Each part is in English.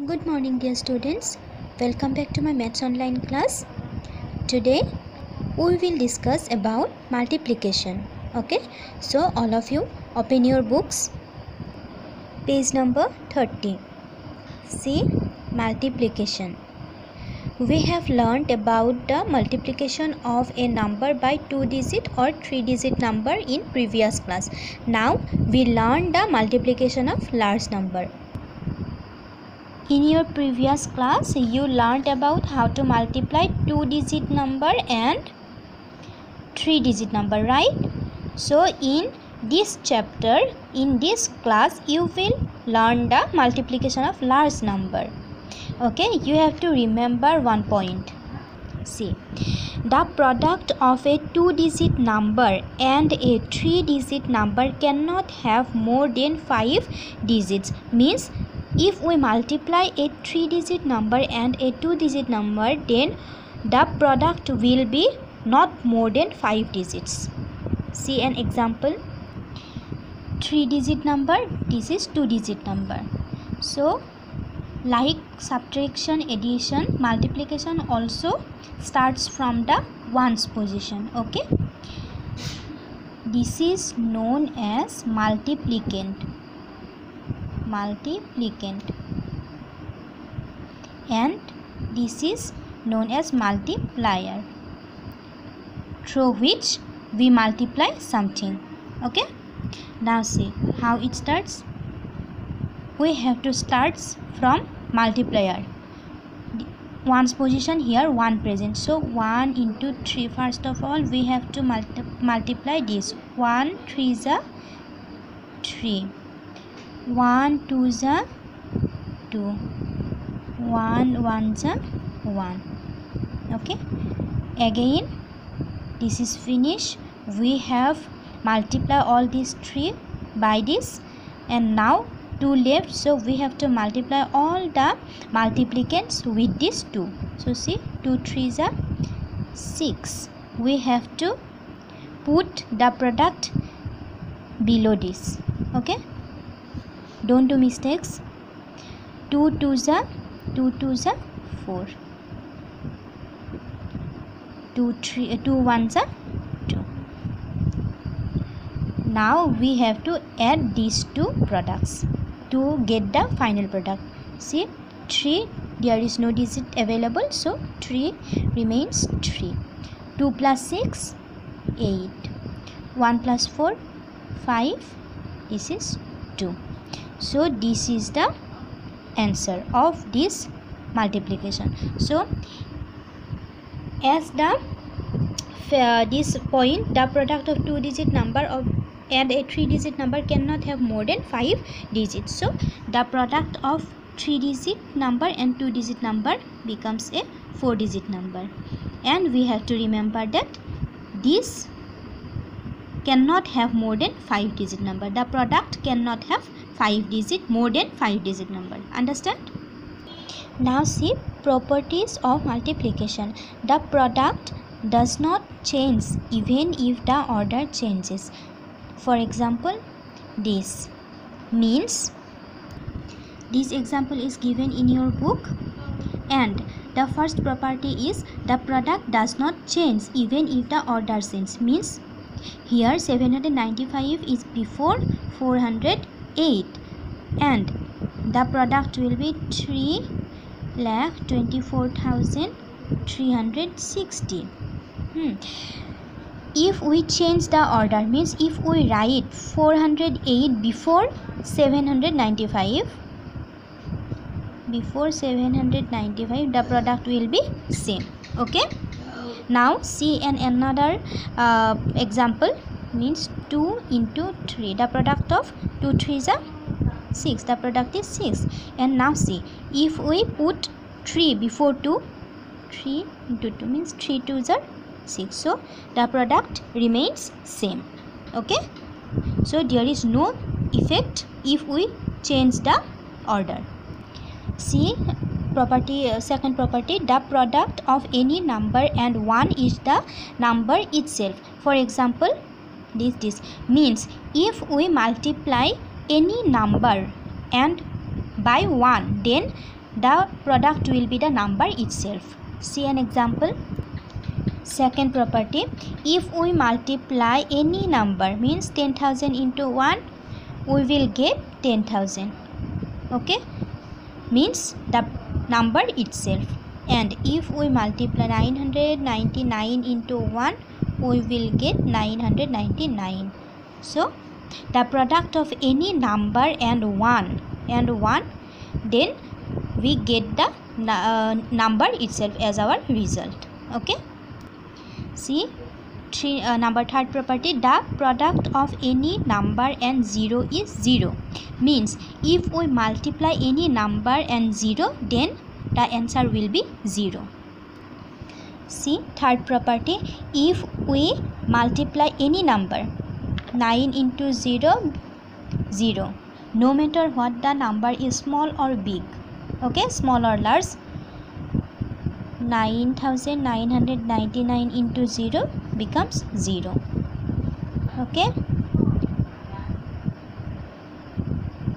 Good morning, dear students. Welcome back to my Maths online class. Today we will discuss about multiplication. Okay, so all of you open your books. Page number 30. See, multiplication. We have learned about the multiplication of a number by 2-digit or 3-digit number in previous class. Now we learn the multiplication of large number. In your previous class, you learned about how to multiply 2-digit number and 3-digit number, right? So in this chapter, in this class, you will learn the multiplication of large number. Okay, you have to remember one point. See, the product of a 2-digit number and a 3-digit number cannot have more than 5 digits. Means if we multiply a 3-digit number and a 2-digit number, then the product will be not more than 5 digits. See an example. 3-digit number, this is 2-digit number. So like subtraction, addition, multiplication also starts from the ones position. Okay, this is known as multiplicand, and this is known as multiplier, through which we multiply something. Okay, now see how it starts. We have to start from multiplier. Ones position, here 1 present, so 1 into 3. First of all, we have to multiply this. 1 3 is 3, 1 2 is 2, 1 1 is 1. Okay, again this is finished. We have multiply all these 3 by this, and now 2 left, so we have to multiply all the multiplicands with this 2. So see, 2 3 is 6. We have to put the product below this. Okay, don't do mistakes. 2 2 is 4, 2 1 is 2. Now we have to add these two products to get the final product. See, 3, there is no digit available, so 3 remains 3. 2 plus 6, 8. 1 plus 4, 5. This is 2. So this is the answer of this multiplication. So as the this point, the product of 2-digit number and a 3-digit number cannot have more than 5 digits. So the product of 3-digit number and 2-digit number becomes a 4-digit number. And we have to remember that this cannot have more than 5-digit number. The product cannot have 5-digit, more than 5-digit number. Understand? Now see properties of multiplication. The product does not change even if the order changes. For example, this means, this example is given in your book, and the first property is the product does not change even if the order changes. Means here 795 is before 408, and the product will be 3,24,360. If we change the order, means if we write 408 before 795, the product will be same. Okay, now see another example. Means 2 into 3, the product of 2 3 is 6, the product is 6. And now see, if we put 3 before 2, 3 into 2 means 3 2 is 6, so the product remains same. Okay, so there is no effect if we change the order. See property, second property, the product of any number and 1 is the number itself. For example, this means if we multiply any number and by 1, then the product will be the number itself. See an example. Second property, if we multiply any number, means 10,000 into 1, we will get 10,000. Okay, means the number itself. And if we multiply 999 into 1, we will get 999. So the product of any number and 1, then we get the number itself as our result. Okay, see number third property, the product of any number and 0 is 0. Means if we multiply any number and 0, then the answer will be 0. See third property, if we multiply any number, 9 into 0, 0, no matter what the number is, small or big, okay, small or large, 9,999 into 0 becomes 0. Okay,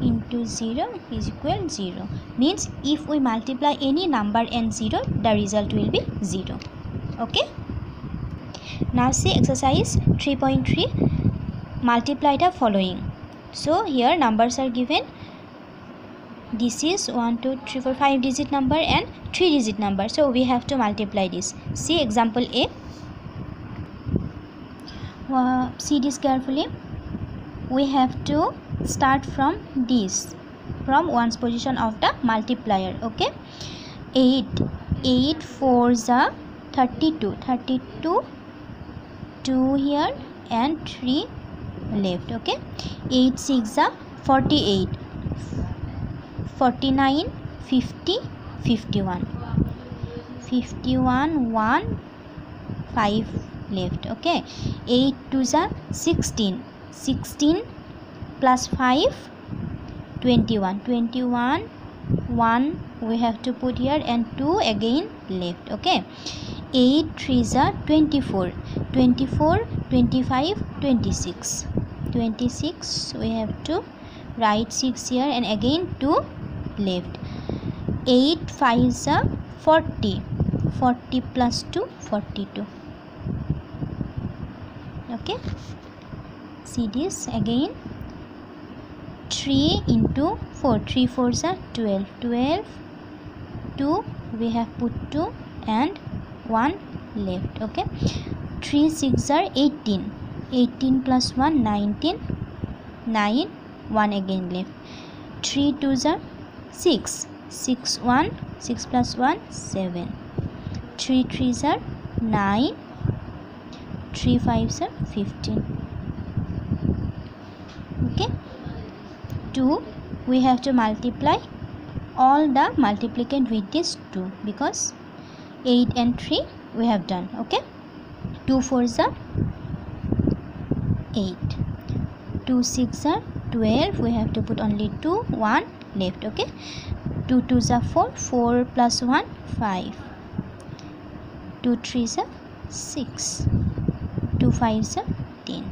into 0 is equal 0. Means if we multiply any number and 0, the result will be 0. Okay, now see exercise 3.3, multiply the following. So here numbers are given. This is 1 2 3 4 5 digit number and 3 digit number, so we have to multiply this. See example A. See this carefully. We have to start from this, from ones position of the multiplier. Okay, 8 4s are 32, 2 here and 3 left. Okay, 8 6s are 48, 49, 50, 51, 1 5 left. Okay, 8 2s are 16, 16 plus 5 21, 1 we have to put here and 2 again left. Okay, 8 3s are 24, 25, 26, we have to write 6 here and again 2 left. 8 5s are 40, plus 2 42. Okay, see this again. 3 into 4, 3 4s are 12, 2 we have put 2 and 1 left. Okay, 3 6s are 18, 18 plus 1 19, 9 1 again left. 3 2s are 6, 6 plus 1 7, 3 3s are 9, 3 5s are 15. Okay, 2 we have to multiply all the multiplicand with this 2, because 8 and 3 we have done. Okay, 2 4s are 8, 2 6 are 12, we have to put only 2, 1 left. Okay, 2 2s are 4, 4 plus 1 5, 2 3s are 6, 2 5s are 10.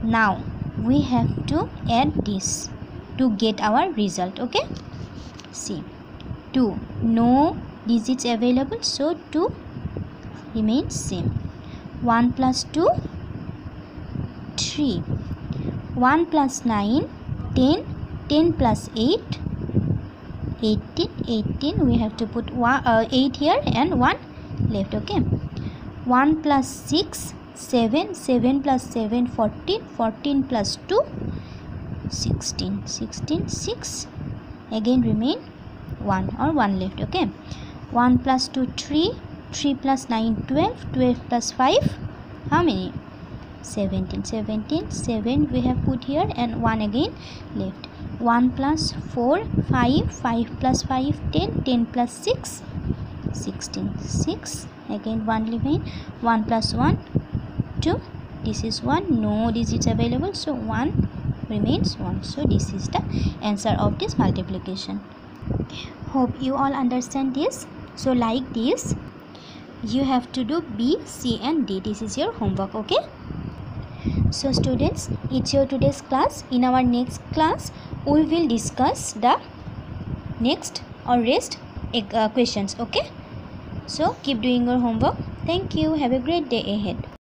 Now we have to add this to get our result. Okay, see 2, no digits available, so 2 remains same. 1 plus 2 3, 1 plus 9 10, 10 plus 8 18, we have to put 8 here and 1 left. Okay, 1 plus 6 7, 7 plus 7 14, 14 plus 2 16, 6 again remain 1 or 1 left. Okay, 1 plus 2 3, 3 plus 9 12, 12 plus 5 how many? 17, 7 we have put here and 1 again left. 1 plus 4 5, 5 plus 5 10, 10 plus 6 16, 6 again 1 remain. 1 plus 1 2, this is 1, no digits available, so 1 remains 1. So this is the answer of this multiplication. Hope you all understand this. So like this you have to do B, C and D. This is your homework. Okay, So students, it's your today's class. In our next class we will discuss the next or rest questions. Okay, so keep doing your homework. Thank you. Have a great day ahead.